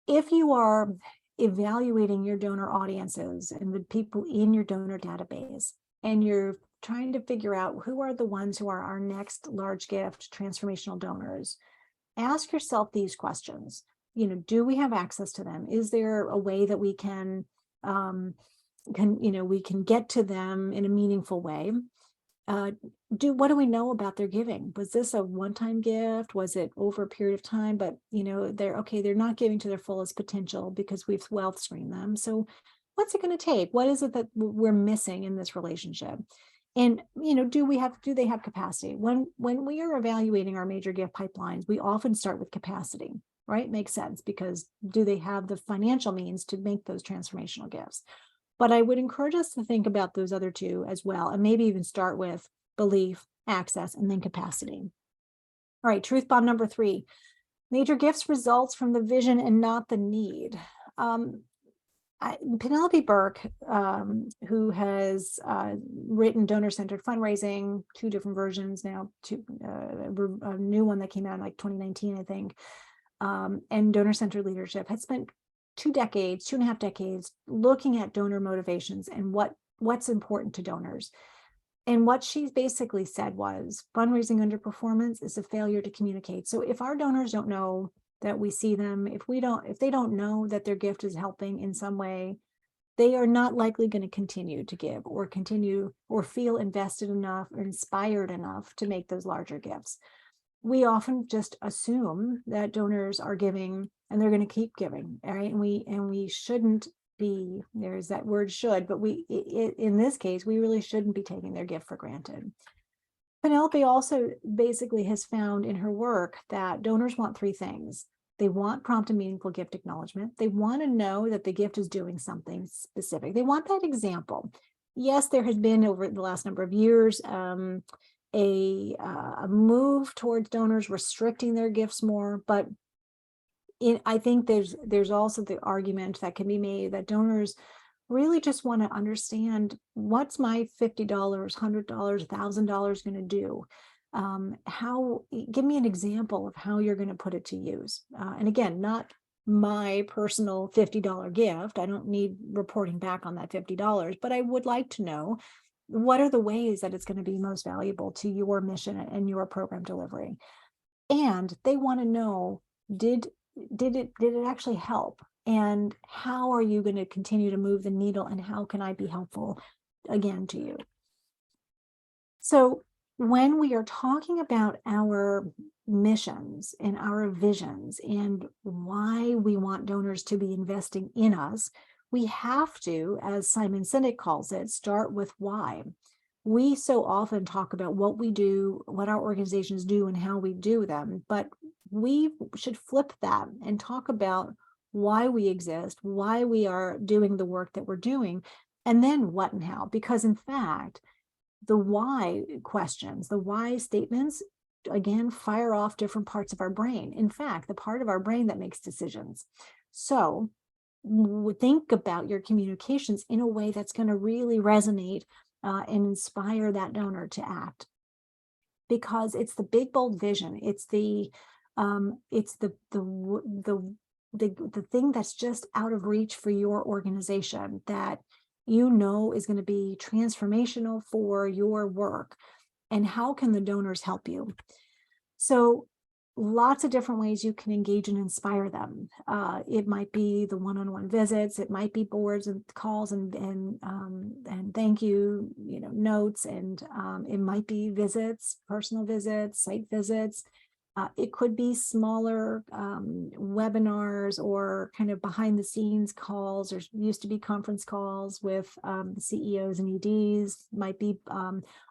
B: if you are evaluating your donor audiences and the people in your donor database, and you're trying to figure out who are the ones who are our next large gift transformational donors, ask yourself these questions. Do we have access to them? Is there a way that we can get to them in a meaningful way? What do we know about their giving? Was this a one-time gift? Was it over a period of time? But they're not giving to their fullest potential because we've wealth screened them. So what's it going to take? What is it that we're missing in this relationship? And do they have capacity? When we are evaluating our major gift pipelines, we often start with capacity, right? Makes sense, because do they have the financial means to make those transformational gifts? But I would encourage us to think about those other two as well, and maybe even start with belief, access, and then capacity. All right, truth bomb number 3. Major gifts results from the vision and not the need. Penelope Burke, who has written donor-centered fundraising, 2 different versions now, a new one that came out in like 2019, I think, and donor-centered leadership, had spent 2 decades, 2.5 decades, looking at donor motivations and what's important to donors. And what she basically said was fundraising underperformance is a failure to communicate. So if our donors don't know that we see them, if they don't know that their gift is helping in some way, they are not likely going to continue to give or continue or feel invested enough or inspired enough to make those larger gifts. We often just assume that donors are giving and they're going to keep giving, right? And we shouldn't be, there's that word should, but in this case, we really shouldn't be taking their gift for granted. Penelope also basically has found in her work that donors want 3 things. They want prompt and meaningful gift acknowledgement. They want to know that the gift is doing something specific. They want that example. Yes, there has been over the last number of years a move towards donors restricting their gifts more, but I think there's also the argument that can be made that donors really just want to understand, what's my $50, $100, $1,000 going to do? Give me an example of how you're going to put it to use. And again, not my personal $50 gift. I don't need reporting back on that $50, but I would like to know, what are the ways that it's going to be most valuable to your mission and your program delivery? And they want to know, did it actually help? And how are you going to continue to move the needle? And how can I be helpful again to you? So when we are talking about our missions and our visions and why we want donors to be investing in us, we have to, as Simon Sinek calls it, start with why. We so often talk about what we do, what our organizations do, and how we do them, but we should flip that and talk about why we exist, why we are doing the work that we're doing, and then what and how. Because in fact, the why questions, the why statements, again, fire off different parts of our brain. In fact, the part of our brain that makes decisions. So think about your communications in a way that's going to really resonate and inspire that donor to act, because it's the big bold vision. It's the thing that's just out of reach for your organization that is going to be transformational for your work. And how can the donors help you? So lots of different ways you can engage and inspire them. It might be the one-on-one visits. It might be boards and calls and thank you, notes, and it might be visits, personal visits, site visits. It could be smaller webinars or kind of behind the scenes calls, or used to be conference calls with the CEOs and EDs. Might be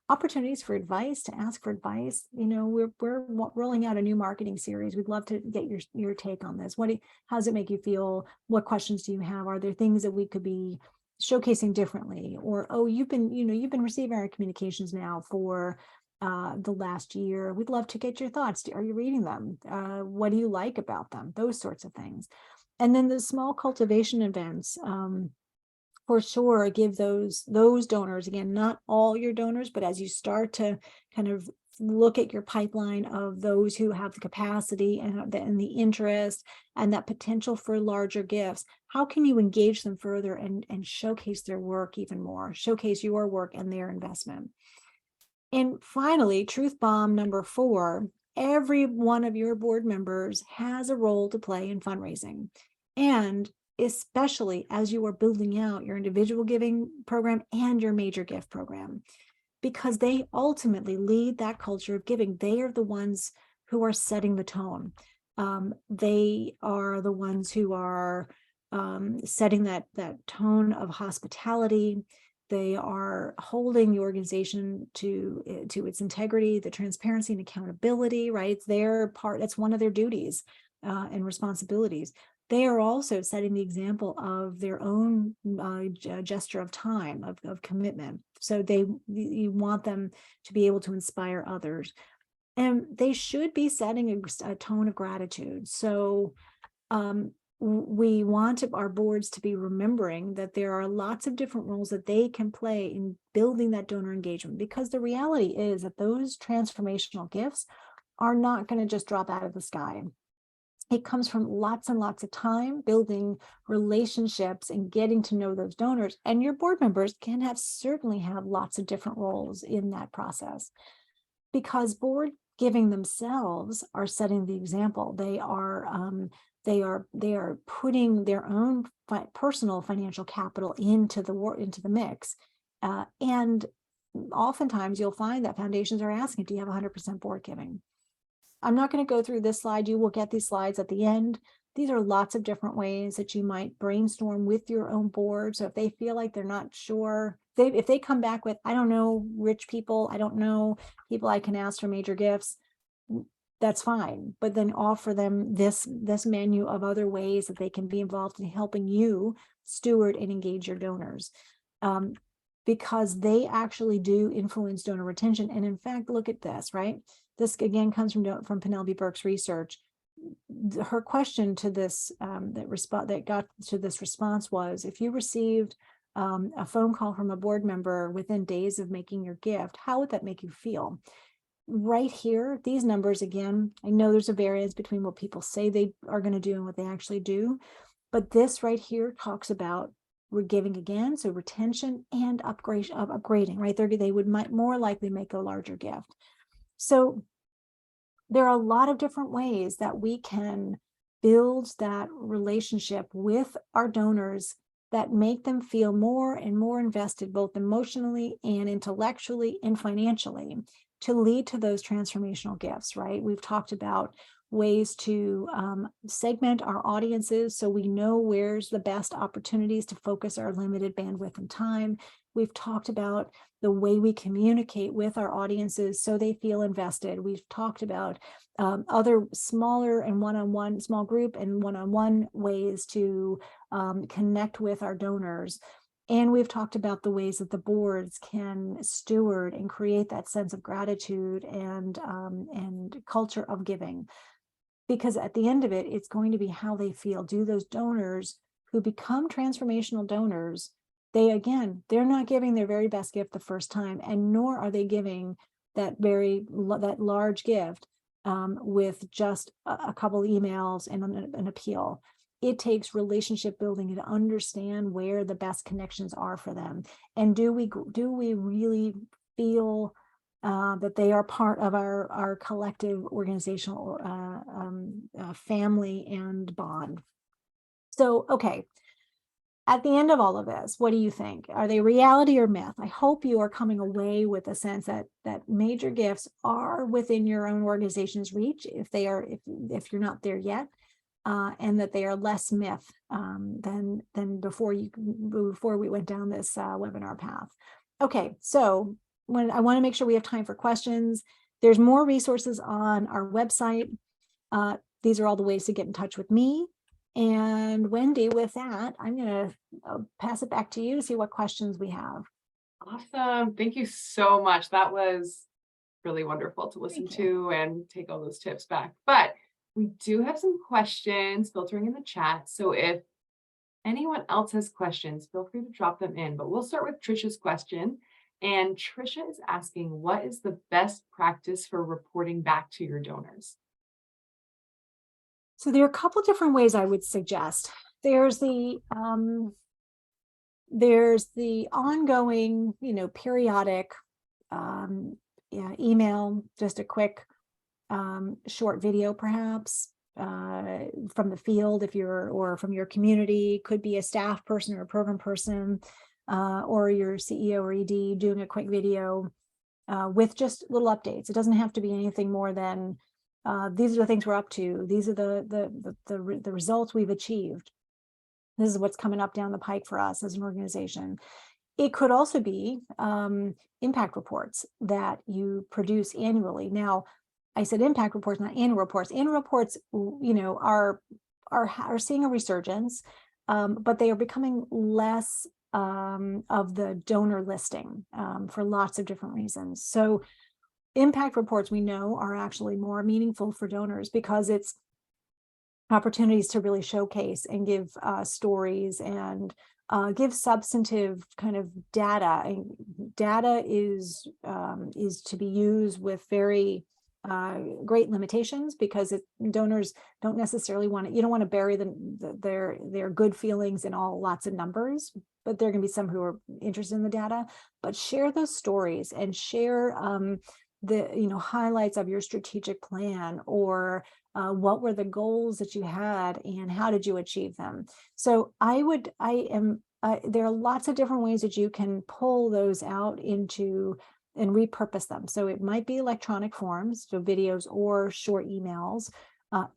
B: opportunities for advice, to ask for advice. We're rolling out a new marketing series. We'd love to get your take on this. How does it make you feel? What questions do you have? Are there things that we could be showcasing differently? Or, oh, you've been receiving our communications now for the last year. We'd love to get your thoughts. Are you reading them? What do you like about them? Those sorts of things. And then the small cultivation events, for sure, give those donors, again, not all your donors, but as you start to kind of look at your pipeline of those who have the capacity and the interest and that potential for larger gifts, how can you engage them further and showcase their work even more, showcase your work and their investment? And finally, truth bomb number 4, every one of your board members has a role to play in fundraising. And especially as you are building out your individual giving program and your major gift program, because they ultimately lead that culture of giving. They are the ones who are setting the tone. They are the ones who are setting that tone of hospitality. They are holding the organization to its integrity, the transparency and accountability, right? It's their part. That's one of their duties and responsibilities. They are also setting the example of their own gesture of time, of commitment. So you want them to be able to inspire others. And they should be setting a tone of gratitude. So we want our boards to be remembering that there are lots of different roles that they can play in building that donor engagement, because the reality is that those transformational gifts are not going to just drop out of the sky. It comes from lots and lots of time building relationships and getting to know those donors. And your board members can certainly have lots of different roles in that process, because board giving themselves are setting the example. They are putting their own personal financial capital into the mix. And oftentimes you'll find that foundations are asking, do you have 100% board giving? I'm not going to go through this slide. You will get these slides at the end. These are lots of different ways that you might brainstorm with your own board. So if they feel like they're not sure, if they come back with, I don't know, rich people, I don't know people I can ask for major gifts, that's fine. But then offer them this menu of other ways that they can be involved in helping you steward and engage your donors. Because they actually do influence donor retention. And in fact, look at this, right? This again comes from Penelope Burke's research. Her question to this that got to this response was, if you received a phone call from a board member within days of making your gift, how would that make you feel? Right here, these numbers, again, I know there's a variance between what people say they are going to do and what they actually do, but this right here talks about we're giving again, so retention and upgrading, right? They would more likely make a larger gift. So there are a lot of different ways that we can build that relationship with our donors that make them feel more and more invested, both emotionally and intellectually and financially, to lead to those transformational gifts, right? We've talked about ways to segment our audiences so we know where's the best opportunities to focus our limited bandwidth and time. We've talked about the way we communicate with our audiences so they feel invested. We've talked about other smaller and one-on-one, small group and one-on-one ways to connect with our donors. And we've talked about the ways that the boards can steward and create that sense of gratitude and culture of giving. Because at the end of it, it's going to be how they feel. Do those donors who become transformational donors, they're not giving their very best gift the first time, and nor are they giving that large gift with just a couple emails and an appeal. It takes relationship building to understand where the best connections are for them. And do we really feel that they are part of our collective organizational family and bond? So, okay. At the end of all of this, what do you think? Are they reality or myth? I hope you are coming away with a sense that major gifts are within your own organization's reach if you're not there yet, and that they are less myth than before we went down this webinar path. Okay, so I want to make sure we have time for questions. There's more resources on our website. These are all the ways to get in touch with me. And Wendy, with that, I'm going to pass it back to you to see what questions we have.
A: Awesome. Thank you so much. That was really wonderful to listen to and take all those tips back. But we do have some questions filtering in the chat. So if anyone else has questions, feel free to drop them in. But we'll start with Trisha's question. And Trisha is asking, what is the best practice for reporting back to your donors?
B: So there are a couple different ways I would suggest. There's the ongoing, periodic email, just a quick short video, perhaps from the field, or from your community. Could be a staff person or a program person, or your CEO or ED doing a quick video with just little updates. It doesn't have to be anything more than these are the things we're up to. These are the results we've achieved. This is what's coming up down the pike for us as an organization. It could also be impact reports that you produce annually. Now, I said impact reports, not annual reports. Annual reports, are seeing a resurgence, but they are becoming less of the donor listing for lots of different reasons. So impact reports, we know, are actually more meaningful for donors because it's opportunities to really showcase and give stories and give substantive kind of data. And data is to be used with very great limitations, because donors don't necessarily want to, you don't want to bury their good feelings in all lots of numbers, but there are going to be some who are interested in the data. But share those stories and share the highlights of your strategic plan, or what were the goals that you had and how did you achieve them. So there are lots of different ways that you can pull those out into and repurpose them. So it might be electronic forms, so videos or short emails.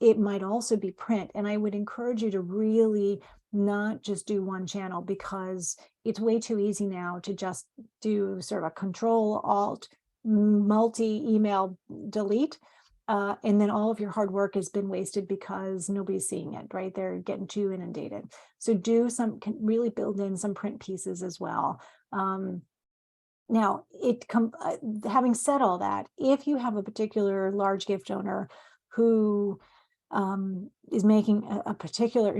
B: It might also be print. And I would encourage you to really not just do one channel, because it's way too easy now to just do sort of a control alt multi-email delete. And then all of your hard work has been wasted because nobody's seeing it, right? They're getting too inundated. So really build in some print pieces as well. Now, having said all that, if you have a particular large gift donor who is making a particular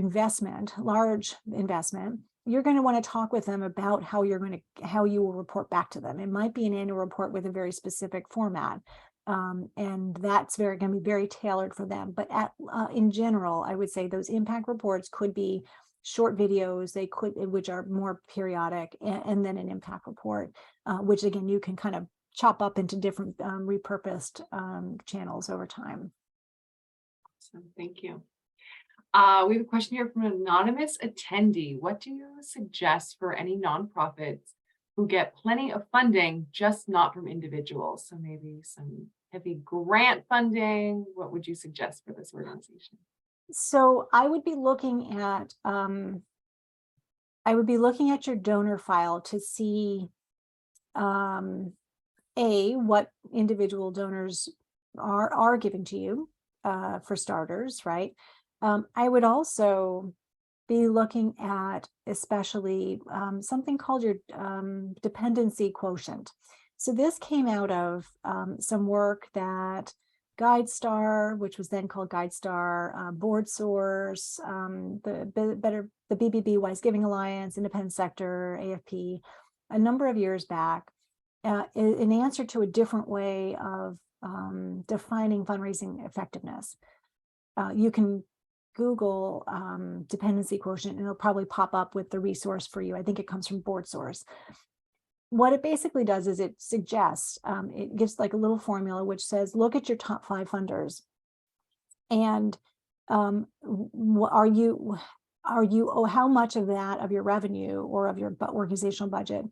B: large investment, you're going to want to talk with them about how you will report back to them. It might be an annual report with a very specific format. And that's going to be very tailored for them. But in general, I would say those impact reports could be short videos, which are more periodic, and then an impact report, which again, you can kind of chop up into different repurposed channels over time.
A: Awesome, thank you. We have a question here from an anonymous attendee. What do you suggest for any nonprofits who get plenty of funding, just not from individuals? So maybe some heavy grant funding. What would you suggest for this organization?
B: So I would be looking at your donor file to see what individual donors are giving to you, for starters, right? I would also be looking at especially something called your dependency quotient. So this came out of some work that GuideStar, which was then called GuideStar, Board Source, the BBB Wise Giving Alliance, Independent Sector, AFP, a number of years back, in answer to a different way of defining fundraising effectiveness. You can Google dependency quotient, and it'll probably pop up with the resource for you. I think it comes from Board Source. What it basically does is it suggests, it gives like a little formula which says, look at your top 5 funders, and how much of that, of your revenue or of your organizational budget,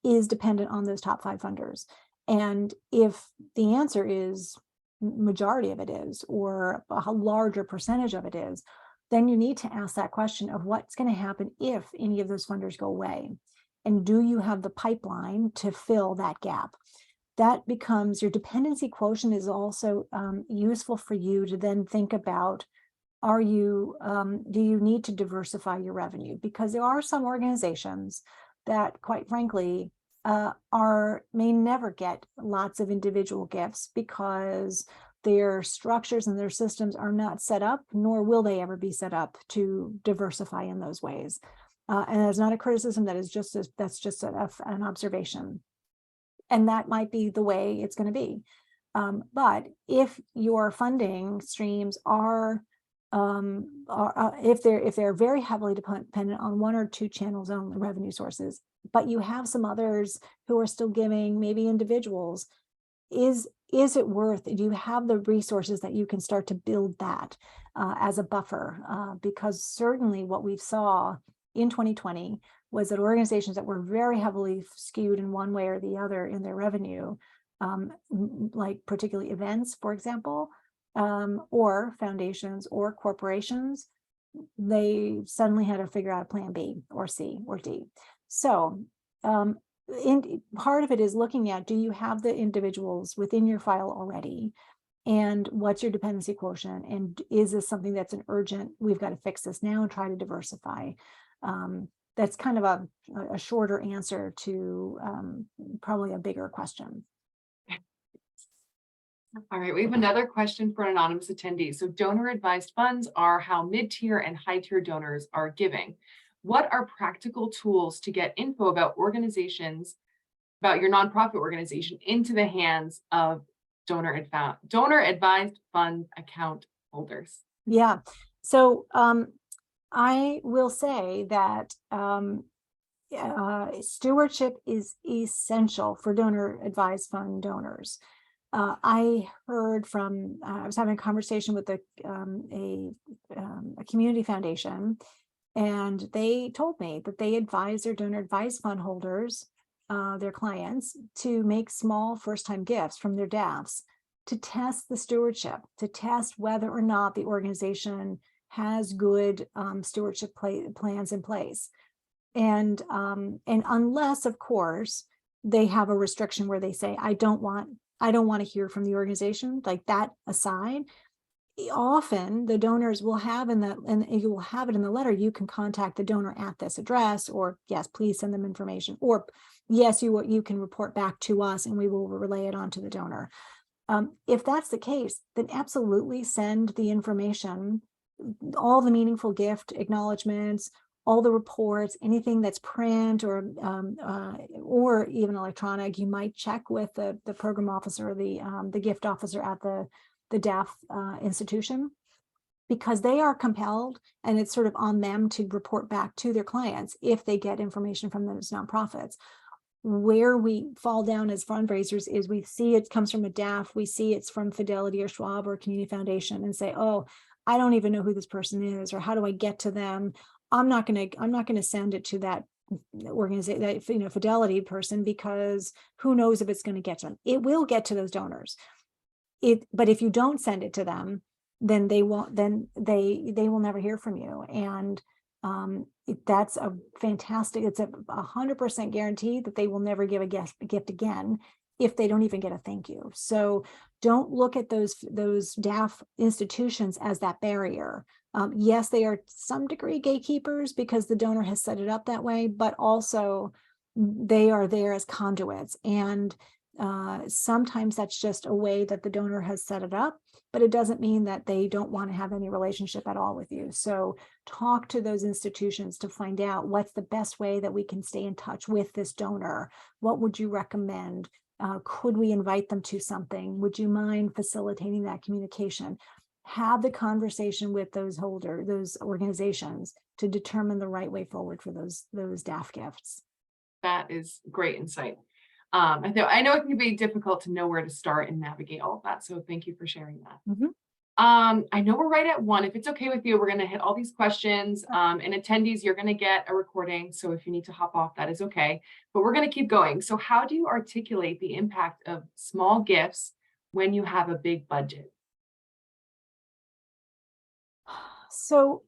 B: is dependent on those top 5 funders. And if the answer is majority of it is, or a larger percentage of it is, then you need to ask that question of what's going to happen if any of those funders go away. And do you have the pipeline to fill that gap? That becomes your dependency quotient. Is also useful for you to then think about, do you need to diversify your revenue? Because there are some organizations that, quite frankly, may never get lots of individual gifts because their structures and their systems are not set up, nor will they ever be set up to diversify in those ways. And it's not a criticism, that's just an observation. And that might be the way it's going to be. But if your funding streams if they're very heavily dependent on 1 or 2 channels only, revenue sources, but you have some others who are still giving, maybe individuals, is it worth, do you have the resources that you can start to build that as a buffer? Because certainly what we saw in 2020 was that organizations that were very heavily skewed in one way or the other in their revenue, like particularly events, for example, or foundations or corporations, they suddenly had to figure out a plan B or C or D. So part of it is looking at, do you have the individuals within your file already? And what's your dependency quotient? And is this something that's an urgent, we've got to fix this now and try to diversify? That's kind of a shorter answer to probably a bigger question.
A: All right, we have another question for an anonymous attendee. So donor advised funds are how mid-tier and high-tier donors are giving. What are practical tools to get info about your nonprofit organization into the hands of donor advised fund account holders?
B: Yeah. So I will say that stewardship is essential for donor advised fund donors. I heard from, I was having a conversation with a community foundation, and they told me that they advise their donor advised fund holders, their clients, to make small first-time gifts from their DAFs to test the stewardship, to test whether or not the organization has good stewardship plans in place. And unless, of course, they have a restriction where they say, I don't want to hear from the organization, like that aside, often the donors will have and you will have it in the letter, you can contact the donor at this address, or yes, please send them information, or yes, you can report back to us and we will relay it on to the donor. If that's the case, then absolutely send the information, all the meaningful gift acknowledgments, all the reports, anything that's print or even electronic. You might check with the program officer, the gift officer at the DAF institution, because they are compelled, and it's sort of on them to report back to their clients if they get information from those nonprofits. Where we fall down as fundraisers is we see it comes from a DAF, we see it's from Fidelity or Schwab or Community Foundation, and say, oh, I don't even know who this person is, or how do I get to them? I'm not gonna send it to that organization, that Fidelity person, because who knows if it's going to get to them. It will get to those donors. But if you don't send it to them, then they won't. Then they will never hear from you. And that's a fantastic. It's a 100% guarantee that they will never give a gift again if they don't even get a thank you. So don't look at those DAF institutions as that barrier. Yes, they are to some degree gatekeepers because the donor has set it up that way, but also they are there as conduits. And sometimes that's just a way that the donor has set it up, but it doesn't mean that they don't want to have any relationship at all with you. So talk to those institutions to find out what's the best way that we can stay in touch with this donor. What would you recommend? Could we invite them to something? Would you mind facilitating that communication? Have the conversation with those organizations to determine the right way forward for those DAF gifts.
A: That is great insight. I know it can be difficult to know where to start and navigate all of that. So thank you for sharing that.
B: Mm-hmm.
A: I know we're right at 1. If it's okay with you, we're going to hit all these questions. And attendees, you're going to get a recording. So if you need to hop off, that is okay. But we're going to keep going. So how do you articulate the impact of small gifts when you have a big budget?
B: So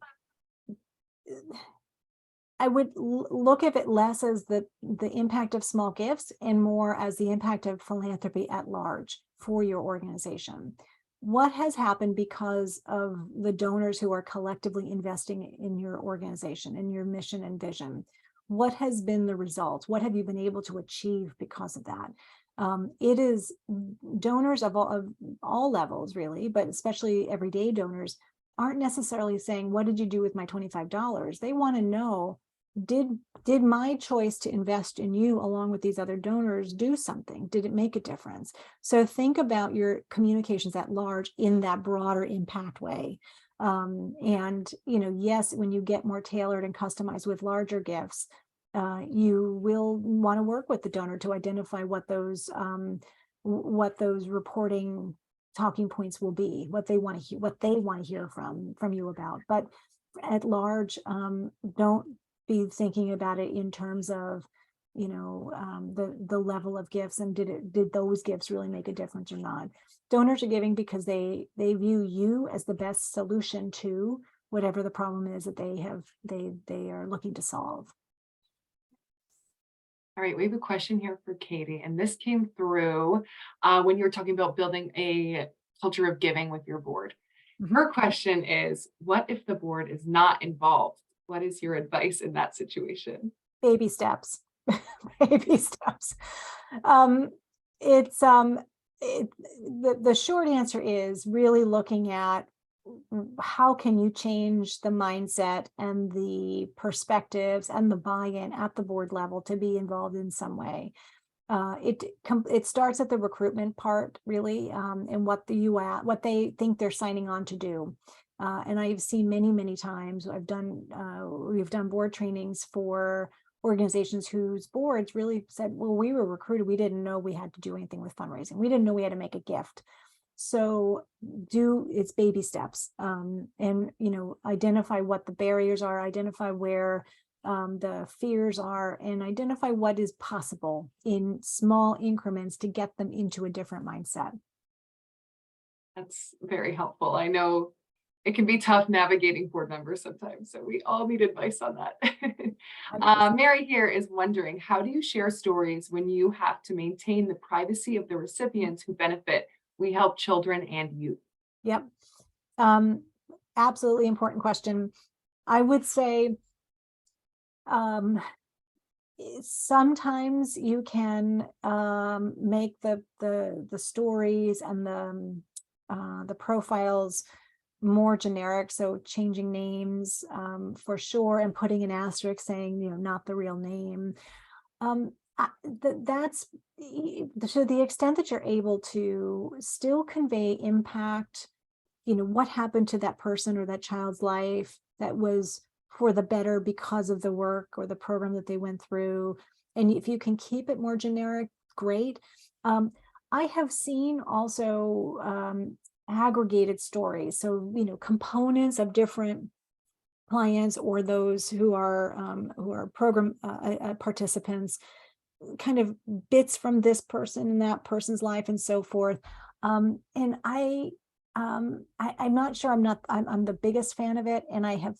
B: I would look at it less as the impact of small gifts and more as the impact of philanthropy at large for your organization. What has happened because of the donors who are collectively investing in your organization, in your mission and vision? What has been the result? What have you been able to achieve because of that? It is donors of all levels, really, but especially everyday donors aren't necessarily saying, what did you do with my $25? They want to know, did my choice to invest in you along with these other donors do something? Did it make a difference? So think about your communications at large in that broader impact way. And yes, when you get more tailored and customized with larger gifts, you will want to work with the donor to identify what those reporting talking points will be, what they want to hear from you about. But at large, don't be thinking about it in terms of the level of gifts and did those gifts really make a difference or not. Donors are giving because they view you as the best solution to whatever the problem is that they are looking to solve.
A: All right, we have a question here for Katie, and this came through when you were talking about building a culture of giving with your board.
B: Mm-hmm.
A: Her question is, what if the board is not involved? What is your advice in that situation?
B: Baby steps. Baby steps. The short answer is really looking at how can you change the mindset and the perspectives and the buy-in at the board level to be involved in some way. It starts at the recruitment part, really, and what they think they're signing on to do. And I've seen many times, we've done board trainings for organizations whose boards really said, well, we were recruited, we didn't know we had to do anything with fundraising, we didn't know we had to make a gift. So it's baby steps, and identify what the barriers are, identify where the fears are, and identify what is possible in small increments to get them into a different mindset.
A: That's very helpful. I know it can be tough navigating board members sometimes, so we all need advice on that.
B: 100%.
A: Mary here is wondering, how do you share stories when you have to maintain the privacy of the recipients who benefit? We help children and youth.
B: Yep. Absolutely important question. I would say sometimes you can make the stories and the profiles more generic, so changing names for sure, and putting an asterisk saying not the real name. That's to the extent that you're able to still convey impact, what happened to that person or that child's life that was for the better because of the work or the program that they went through. And if you can keep it more generic, great. I have seen also aggregated stories, so components of different clients or those who are program participants, kind of bits from this person and that person's life and so forth. And I'm not sure, I'm the biggest fan of it, and I have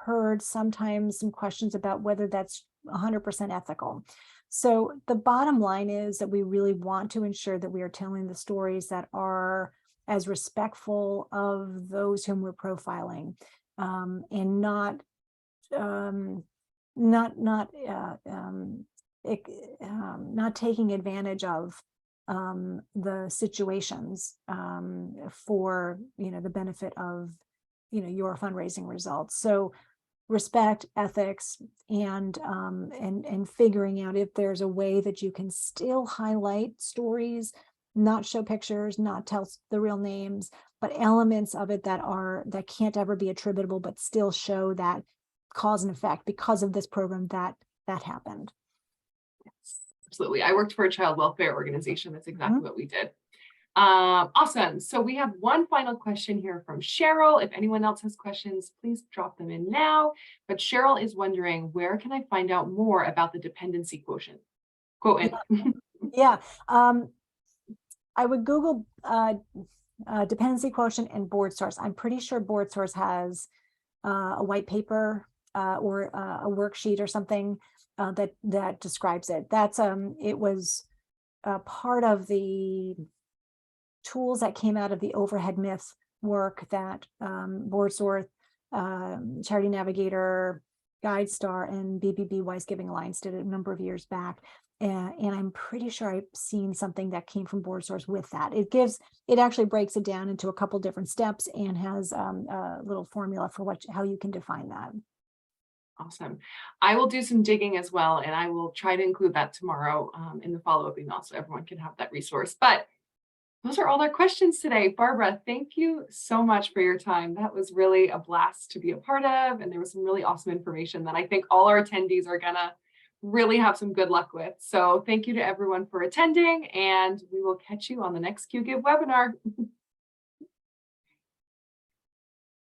B: heard sometimes some questions about whether that's 100% ethical. So the bottom line is that we really want to ensure that we are telling the stories that are as respectful of those whom we're profiling, and not taking advantage of the situations for the benefit of your fundraising results. So respect, ethics, and figuring out if there's a way that you can still highlight stories, not show pictures, not tell the real names, but elements of it that can't ever be attributable, but still show that cause and effect because of this program that happened.
A: Yes, absolutely. I worked for a child welfare organization. That's exactly what we did. Awesome. So we have one final question here from Cheryl. If anyone else has questions, please drop them in now. But Cheryl is wondering, where can I find out more about the dependency quotient?
B: Yeah. I would Google dependency quotient and board source. I'm pretty sure board source has a white paper or a worksheet or something that describes it. It was part of the tools that came out of the overhead myth work that Board Source, Charity Navigator, GuideStar, and BBB Wise Giving Alliance did a number of years back. And I'm pretty sure I've seen something that came from Board Source with that. It actually breaks it down into a couple different steps and has a little formula for how you can define that.
A: Awesome. I will do some digging as well, and I will try to include that tomorrow in the follow-up email so everyone can have that resource. But those are all our questions today. Barbara, thank you so much for your time. That was really a blast to be a part of, and there was some really awesome information that I think all our attendees are gonna really have some good luck with. So thank you to everyone for attending, and we will catch you on the next QGIve webinar.